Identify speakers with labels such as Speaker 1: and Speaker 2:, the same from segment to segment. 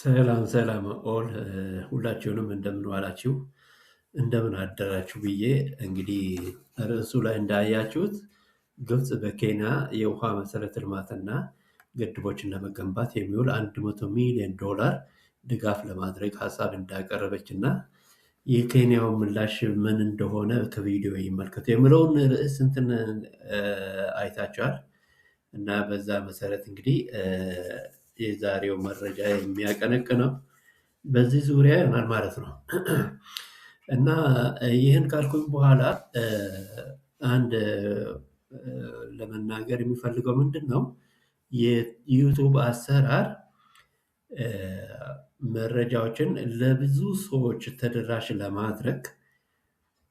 Speaker 1: ሰላም ኦል ሁላችሁንም እንደምን ዋላችሁ እንደምን አደራችሁ ብዬ እንግዲህ ርዕሱ ላይ እንዳያችሁት ግብፅ በኬንያ የውሃ መሰረተ ልማትና ግድቦችን ለመገንባት የሚውል $100 ሚሊዮን ድጋፍ ለማድረግ ሀሳብ እንዳቀረበች እና የኬንያው ምላሽ ምን እንደሆነ ከቪዲዮ ይመልከቱ የሚለውን ርዕስ እንትን አይታችኋል። እና በዛ መሰረት እንግዲህ የዛሬው መረጃ የሚያቀነቅነው በዚህ ዙሪያ ይሆናል ማለት ነው። እና ይህን ካልኩኝ በኋላ አንድ ለመናገር የሚፈልገው ምንድን ነው የዩቱብ አሰራር መረጃዎችን ለብዙ ሰዎች ተደራሽ ለማድረግ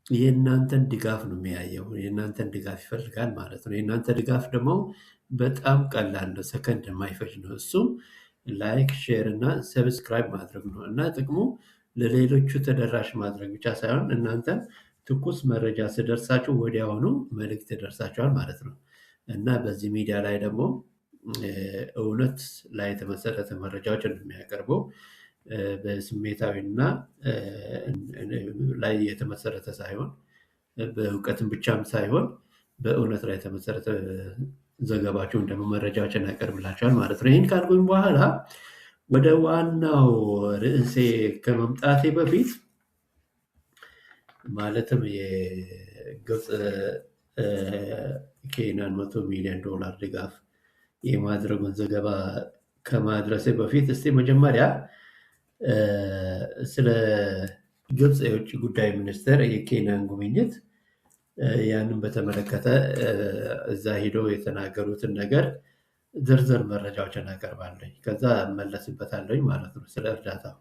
Speaker 1: የእናንተን ድጋፍ ነው የሚያየው። የእናንተን ድጋፍ ይፈልጋል ማለት ነው። የእናንተ ድጋፍ ደግሞ በጣም ቀላል ነው፣ ሰከንድ የማይፈጅ ነው። እሱም ላይክ፣ ሼር እና ሰብስክራይብ ማድረግ ነው እና ጥቅሙ ለሌሎቹ ተደራሽ ማድረግ ብቻ ሳይሆን እናንተን ትኩስ መረጃ ስደርሳችሁ ወዲያውኑ መልእክት ይደርሳችኋል ማለት ነው። እና በዚህ ሚዲያ ላይ ደግሞ እውነት ላይ የተመሰረተ መረጃዎችን የሚያቀርበው በስሜታዊና ላይ የተመሰረተ ሳይሆን በእውቀትም ብቻም ሳይሆን በእውነት ላይ የተመሰረተ ዘገባቸውን ደግሞ መረጃዎችን ያቀርብላቸዋል ማለት ነው። ይህን ካልኩኝ በኋላ ወደ ዋናው ርዕሴ ከመምጣቴ በፊት ማለትም የግብፅ ኬንያን $100 ሚሊዮን ድጋፍ የማድረጉን ዘገባ ከማድረሴ በፊት እስቲ መጀመሪያ ስለ ግብፅ የውጭ ጉዳይ ሚኒስቴር የኬንያን ጉብኝት ያንን በተመለከተ እዛ ሄደው የተናገሩትን ነገር ዝርዝር መረጃዎችን አቀርባለሁ። ከዛ እመለስበታለሁ ማለት ነው ስለ እርዳታው።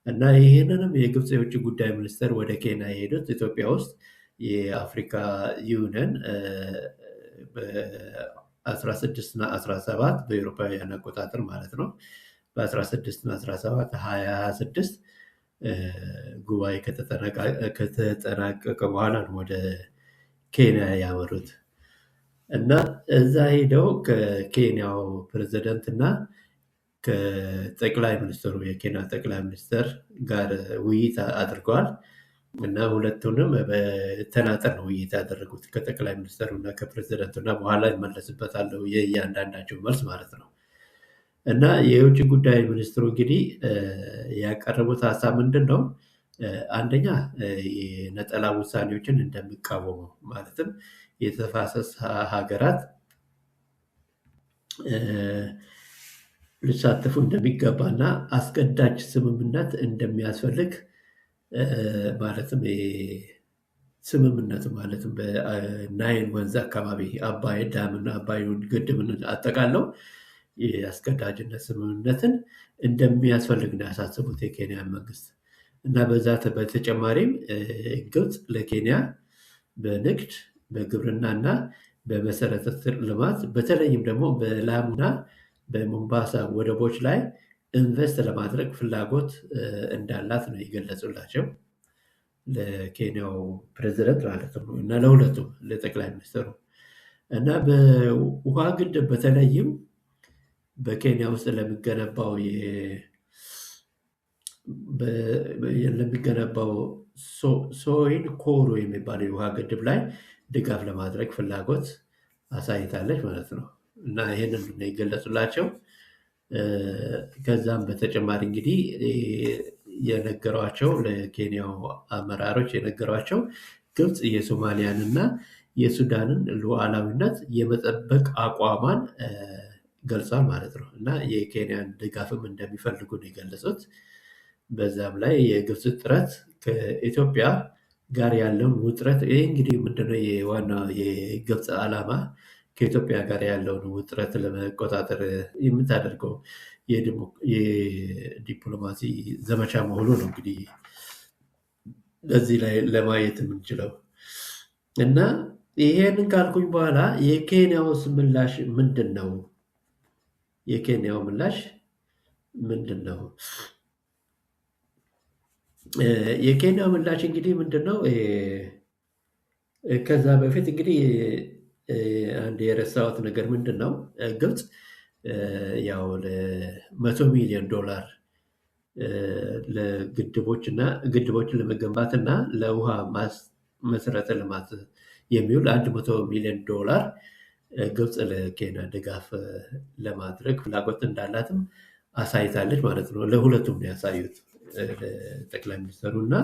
Speaker 1: እና ይህንንም የግብፅ የውጭ ጉዳይ ሚኒስቴር ወደ ኬንያ የሄዱት ኢትዮጵያ ውስጥ የአፍሪካ ዩኒየን በ16 እና 17 በአውሮፓውያን አቆጣጠር ማለት ነው በ16 እና 17 2026 ጉባኤ ከተጠናቀቀ በኋላ ነው ወደ ኬንያ ያመሩት። እና እዛ ሄደው ከኬንያው ፕሬዝዳንት እና ከጠቅላይ ሚኒስትሩ የኬንያ ጠቅላይ ሚኒስትር ጋር ውይይት አድርገዋል። እና ሁለቱንም በተናጠል ነው ውይይት ያደረጉት ከጠቅላይ ሚኒስትሩ እና ከፕሬዝዳንቱ እና በኋላ ይመለስበታለሁ የእያንዳንዳቸው መልስ ማለት ነው። እና የውጭ ጉዳይ ሚኒስትሩ እንግዲህ ያቀረቡት ሀሳብ ምንድን ነው? አንደኛ የነጠላ ውሳኔዎችን እንደሚቃወሙ ማለትም የተፋሰስ ሀገራት ሊሳተፉ እንደሚገባና አስገዳጅ ስምምነት እንደሚያስፈልግ ማለትም ስምምነቱ ማለትም በናይል ወንዝ አካባቢ አባይ ዳምና አባይ ግድብን አጠቃለው የአስገዳጅነት ስምምነትን እንደሚያስፈልግ ነው ያሳሰቡት የኬንያ መንግስት። እና በዛ በተጨማሪም ግብፅ ለኬንያ በንግድ በግብርና እና በመሰረተ ልማት በተለይም ደግሞ በላሙና በሞምባሳ ወደቦች ላይ ኢንቨስት ለማድረግ ፍላጎት እንዳላት ነው የገለጹላቸው ለኬንያው ፕሬዝዳንት ማለት ነው። እና ለሁለቱም ለጠቅላይ ሚኒስትሩ እና በውሃ ግድብ በተለይም በኬንያ ውስጥ ለሚገነባው ሶይን ኮሮ የሚባለው የውሃ ግድብ ላይ ድጋፍ ለማድረግ ፍላጎት አሳይታለች ማለት ነው። እና ይህንን ነው የገለጹላቸው። ከዛም በተጨማሪ እንግዲህ የነገሯቸው ለኬንያው አመራሮች የነገሯቸው ግብፅ የሶማሊያን እና የሱዳንን ሉዓላዊነት የመጠበቅ አቋሟን ገልጿል ማለት ነው። እና የኬንያን ድጋፍም እንደሚፈልጉ ነው የገለጹት። በዛም ላይ የግብፅ ጥረት ከኢትዮጵያ ጋር ያለውን ውጥረት ይህ እንግዲህ ምንድነው የዋና የግብፅ ዓላማ ከኢትዮጵያ ጋር ያለውን ውጥረት ለመቆጣጠር የምታደርገው የዲፕሎማሲ ዘመቻ መሆኑ ነው እንግዲህ በዚህ ላይ ለማየት የምንችለው። እና ይሄንን ካልኩኝ በኋላ የኬንያውስ ምላሽ ምንድን ነው? የኬንያው ምላሽ ምንድን ነው? የኬንያው ምላሽ እንግዲህ ምንድን ነው? ከዛ በፊት እንግዲህ አንድ የረሳሁት ነገር ምንድን ነው? ግብፅ ያው $100 ሚሊዮን ለግድቦችና ግድቦችን ለመገንባትና ለውሃ መሰረተ ልማት የሚውል $100 ሚሊዮን ግብፅ ለኬንያ ድጋፍ ለማድረግ ፍላጎት እንዳላትም አሳይታለች ማለት ነው። ለሁለቱም ነው ያሳዩት፣ ለጠቅላይ ሚኒስትሩ እና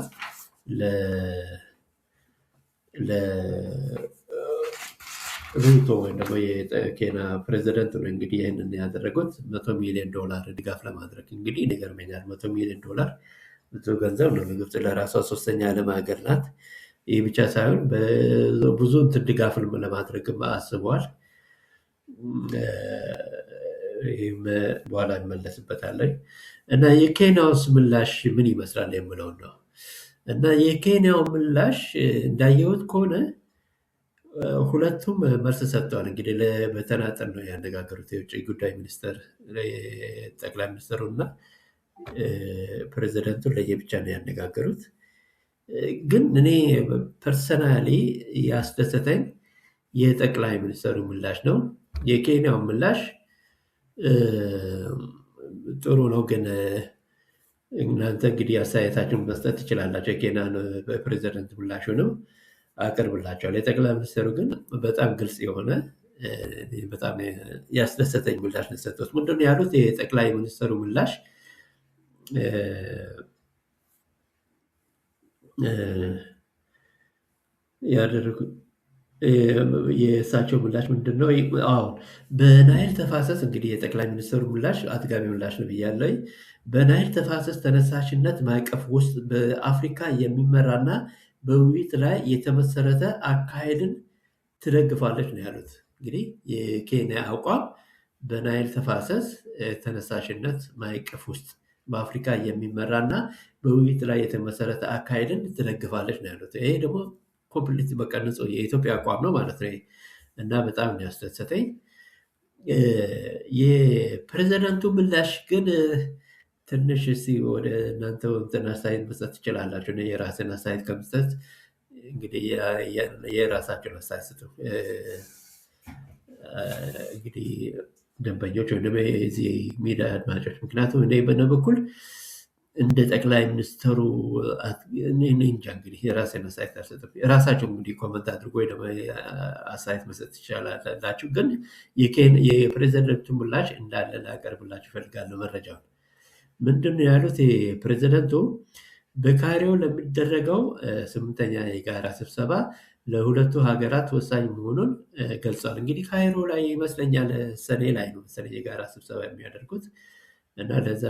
Speaker 1: ለሩቶ ወይም ደግሞ የኬንያ ፕሬዚደንት ነው እንግዲህ ይህንን ያደረጉት $100 ሚሊዮን ድጋፍ ለማድረግ። እንግዲህ ይገርመኛል፣ $100 ሚሊዮን ብዙ ገንዘብ ነው ለግብፅ። ለራሷ ሶስተኛ ዓለም ሀገር ናት። ይህ ብቻ ሳይሆን ብዙ እንትን ድጋፍ ለማድረግም አስበዋል። ይህም በኋላ እንመለስበታለን። እና የኬንያውስ ምላሽ ምን ይመስላል የምለውን ነው። እና የኬንያው ምላሽ እንዳየሁት ከሆነ ሁለቱም መልስ ሰጥተዋል። እንግዲህ በተናጠል ነው ያነጋገሩት የውጭ ጉዳይ ሚኒስትር ጠቅላይ ሚኒስትሩ እና ፕሬዚደንቱን ለየብቻ ነው ያነጋገሩት። ግን እኔ ፐርሰናሊ ያስደሰተኝ የጠቅላይ ሚኒስትሩ ምላሽ ነው። የኬንያው ምላሽ ጥሩ ነው፣ ግን እናንተ እንግዲህ አስተያየታችሁን መስጠት ትችላላቸው። የኬንያን ፕሬዚደንት ምላሹንም አቅርብላቸዋል። የጠቅላይ ሚኒስትሩ ግን በጣም ግልጽ የሆነ በጣም ያስደሰተኝ ምላሽ ነው የሰጡት። ምንድነው ያሉት? የጠቅላይ ሚኒስትሩ ምላሽ ያደረጉት የእሳቸው ምላሽ ምንድን ነው? አሁን በናይል ተፋሰስ እንግዲህ የጠቅላይ ሚኒስትሩ ምላሽ አጥጋቢ ምላሽ ነው ብያለሁ። በናይል ተፋሰስ ተነሳሽነት ማዕቀፍ ውስጥ በአፍሪካ የሚመራና በውይይት ላይ የተመሰረተ አካሄድን ትደግፋለች ነው ያሉት። እንግዲህ የኬንያ አቋም በናይል ተፋሰስ ተነሳሽነት ማዕቀፍ ውስጥ በአፍሪካ የሚመራና በውይይት ላይ የተመሰረተ አካሄድን ትደግፋለች ነው ያሉት። ይሄ ደግሞ ኮምፕሊት በቃ ንጹህ የኢትዮጵያ አቋም ነው ማለት ነው። እና በጣም ያስደሰተኝ የፕሬዚዳንቱ ምላሽ ግን ትንሽ እስኪ ወደ እናንተ እንትን አስተያየት መስጠት ትችላላችሁ። የራስን አስተያየት ከመስጠት እንግዲህ የራሳቸውን አስተያየት ስጡ። እንግዲህ ደንበኞች ወይም ደግሞ የዚህ ሚዲያ አድማጮች፣ ምክንያቱም እኔ በነ በኩል እንደ ጠቅላይ ሚኒስትሩ እንጃ እንግዲህ የራሴን አስተያየት አልሰጥም። የራሳቸው እንግዲህ ኮመንት አድርጎ ወይ ደግሞ አስተያየት መስጠት ትችላላችሁ። ግን የፕሬዚደንቱ ምላሽ እንዳለ ላቀርብላችሁ እፈልጋለሁ። መረጃውን ምንድን ነው ያሉት? ፕሬዚደንቱ በካይሮ ለሚደረገው 8ኛ የጋራ ስብሰባ ለሁለቱ ሀገራት ወሳኝ መሆኑን ገልጿል። እንግዲህ ካይሮ ላይ ይመስለኛል ሰኔ ላይ ነው መሰለኝ የጋራ ስብሰባ የሚያደርጉት እና ለዛ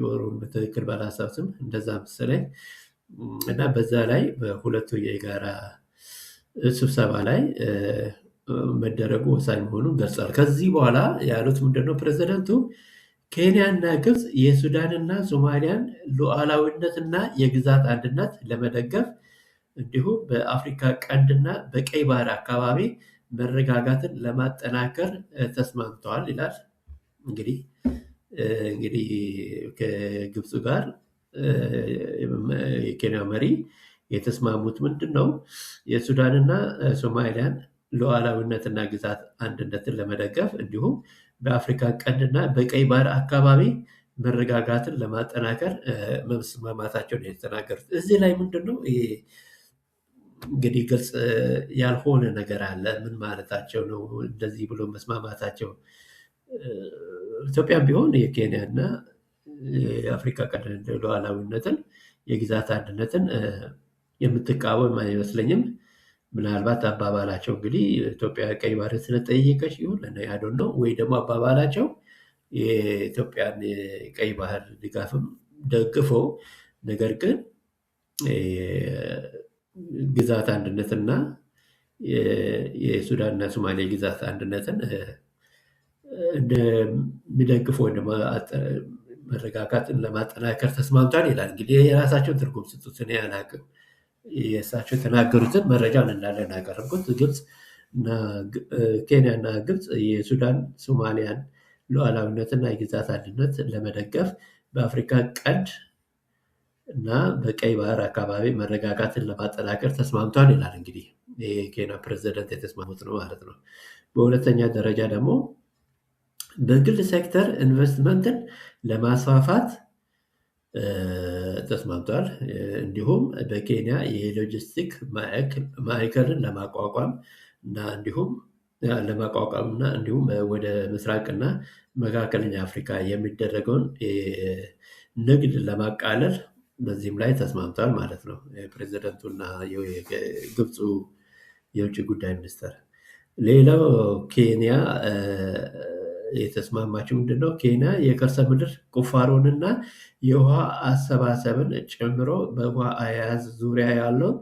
Speaker 1: ወሩን በትክክል ባላስታውስም እንደዛ መሰለኝ። እና በዛ ላይ በሁለቱ የጋራ ስብሰባ ላይ መደረጉ ወሳኝ መሆኑን ገልጿል። ከዚህ በኋላ ያሉት ምንድነው? ፕሬዚደንቱ ኬንያና ግብፅ የሱዳንና ሶማሊያን ሉዓላዊነትና የግዛት አንድነት ለመደገፍ እንዲሁም በአፍሪካ ቀንድና በቀይ ባህር አካባቢ መረጋጋትን ለማጠናከር ተስማምተዋል ይላል። እንግዲህ ከግብፅ ጋር የኬንያ መሪ የተስማሙት ምንድን ነው? የሱዳንና ሶማሊያን ሉዓላዊነትና ግዛት አንድነትን ለመደገፍ እንዲሁም በአፍሪካ ቀንድና በቀይ ባህር አካባቢ መረጋጋትን ለማጠናከር መስማማታቸውን የተናገሩት። እዚህ ላይ ምንድን ነው እንግዲህ ግልጽ ያልሆነ ነገር አለ። ምን ማለታቸው ነው እንደዚህ ብሎ መስማማታቸው? ኢትዮጵያም ቢሆን የኬንያና የአፍሪካ ቀንድ ሉዓላዊነትን የግዛት አንድነትን የምትቃወም አይመስለኝም። ምናልባት አባባላቸው እንግዲህ ኢትዮጵያ ቀይ ባህር ስለጠየቀች ይሁን ያዶን ነው፣ ወይ ደግሞ አባባላቸው የኢትዮጵያን ቀይ ባህር ድጋፍም ደግፈው ነገር ግን ግዛት አንድነትና የሱዳንና ሶማሌ ግዛት አንድነትን እንደሚደግፉ ወይ ደግሞ መረጋጋትን ለማጠናከር ተስማምቷል ይላል። እንግዲህ የራሳቸውን ትርጉም ስጡት፣ እኔ አላውቅም። የእሳቸው የተናገሩትን መረጃውን እንዳለን ያቀረብኩት። ግብፅ እና ኬንያና ግብፅ የሱዳን ሶማሊያን ሉዓላዊነትና የግዛት አንድነት ለመደገፍ በአፍሪካ ቀንድ እና በቀይ ባህር አካባቢ መረጋጋትን ለማጠናከር ተስማምቷል ይላል። እንግዲህ የኬንያ ፕሬዚደንት የተስማሙት ነው ማለት ነው። በሁለተኛ ደረጃ ደግሞ በግል ሴክተር ኢንቨስትመንትን ለማስፋፋት ተስማምቷል። እንዲሁም በኬንያ የሎጂስቲክ ማዕከልን ለማቋቋም እና እንዲሁም ወደ ምስራቅና መካከለኛ አፍሪካ የሚደረገውን ንግድ ለማቃለል በዚህም ላይ ተስማምቷል ማለት ነው ፕሬዚደንቱና የግብፁ የውጭ ጉዳይ ሚኒስትር። ሌላው ኬንያ የተስማማችው ምንድነው? ኬንያ የከርሰ ምድር ቁፋሮንና የውሃ አሰባሰብን ጨምሮ በውሃ አያያዝ ዙሪያ ያለውን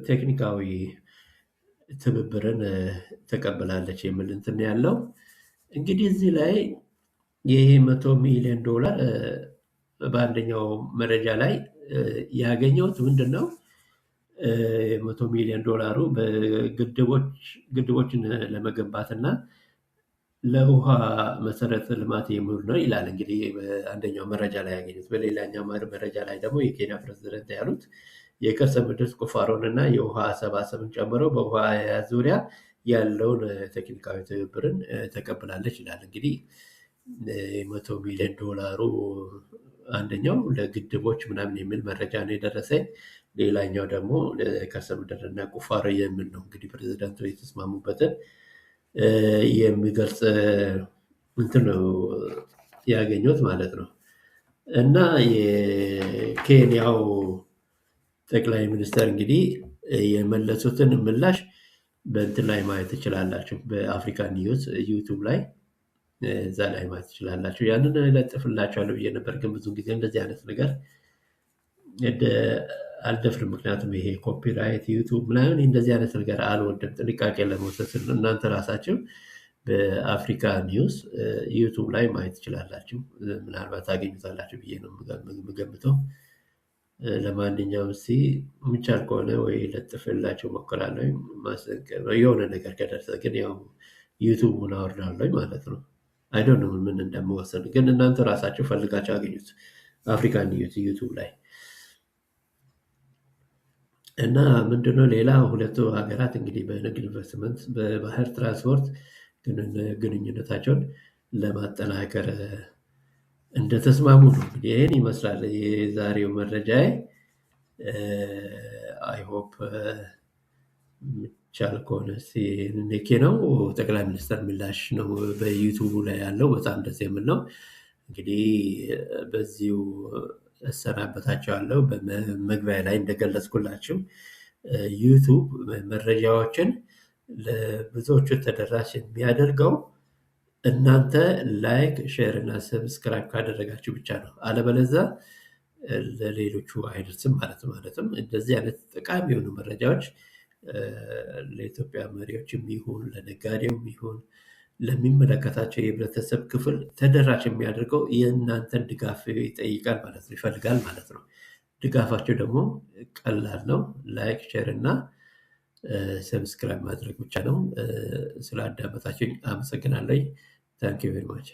Speaker 1: ቴክኒካዊ ትብብርን ተቀብላለች የሚል እንትን ያለው። እንግዲህ እዚህ ላይ ይሄ $100 ሚሊዮን በአንደኛው መረጃ ላይ ያገኘሁት ምንድነው? $100 ሚሊዮን በግድቦችን ለመገንባትና ለውሃ መሰረተ ልማት የሚውል ነው ይላል። እንግዲህ በአንደኛው መረጃ ላይ ያገኙት። በሌላኛው መረጃ ላይ ደግሞ የኬንያ ፕሬዝዳንት ያሉት የከርሰ ምድር ቁፋሮን እና የውሃ አሰባሰብን ጨምሮ በውሃ አያያዝ ዙሪያ ያለውን ቴክኒካዊ ትብብርን ተቀብላለች ይላል። እንግዲህ $100 ሚሊዮን አንደኛው ለግድቦች ምናምን የሚል መረጃ ነው የደረሰኝ። ሌላኛው ደግሞ ለከርሰ ምድርና ቁፋሮ የሚል ነው። እንግዲህ ፕሬዝዳንቱ የተስማሙበትን የሚገልጽ እንትን ነው ያገኙት ማለት ነው። እና የኬንያው ጠቅላይ ሚኒስትር እንግዲህ የመለሱትን ምላሽ በእንትን ላይ ማየት ትችላላችሁ። በአፍሪካ ኒውስ ዩቱብ ላይ እዛ ላይ ማየት ትችላላችሁ። ያንን እለጥፍላችኋለሁ ብዬ ነበር፣ ግን ብዙ ጊዜ እንደዚህ አይነት ነገር አልደፍርም። ምክንያቱም ይሄ ኮፒራይት ዩቱብ ምናምን እንደዚህ አይነት ነገር አልወድም። ጥንቃቄ ለመውሰድ እናንተ ራሳችሁ በአፍሪካ ኒውስ ዩቱብ ላይ ማየት ትችላላችሁ። ምናልባት ታገኙታላችሁ ብዬ ነው የምገምተው። ለማንኛውም እስኪ የሚቻል ከሆነ ወይ ለጥፍላቸው እሞክራለሁ። የሆነ ነገር ከደረሰ ግን ያው ዩቱቡን አወርዳለሁ ማለት ነው። አይ ዶንት ኖ ምን እንደምወሰድ፣ ግን እናንተ ራሳችሁ ፈልጋችሁ አገኙት አፍሪካ ኒውስ ዩቱብ ላይ። እና ምንድነው ሌላ ሁለቱ ሀገራት እንግዲህ በንግድ ኢንቨስትመንት፣ በባህር ትራንስፖርት ግንኙነታቸውን ለማጠናከር እንደተስማሙ ነው። እንግዲህ ይህን ይመስላል የዛሬው መረጃዬ። አይሆፕ የሚቻል ከሆነ ኔኬ ነው ጠቅላይ ሚኒስትር ምላሽ ነው በዩቱቡ ላይ ያለው። በጣም ደስ የሚል ነው። እንግዲህ በዚሁ እሰናበታቸዋለሁ። በመግቢያ ላይ እንደገለጽኩላችሁ ዩቱብ መረጃዎችን ለብዙዎቹ ተደራሽ የሚያደርገው እናንተ ላይክ፣ ሼር እና ሰብስክራይብ ካደረጋችሁ ብቻ ነው። አለበለዚያ ለሌሎቹ አይደርስም ማለትም እንደዚህ አይነት ጠቃሚ የሆኑ መረጃዎች ለኢትዮጵያ መሪዎችም ይሁን ለነጋዴውም ይሁን ለሚመለከታቸው የህብረተሰብ ክፍል ተደራሽ የሚያደርገው የእናንተን ድጋፍ ይፈልጋል ማለት ነው። ድጋፋቸው ደግሞ ቀላል ነው። ላይክ፣ ሼር እና ሰብስክራይብ ማድረግ ብቻ ነው። ስለ አዳመጣችሁኝ አመሰግናለሁ። ታንክ ዩ ቬሪ ማች።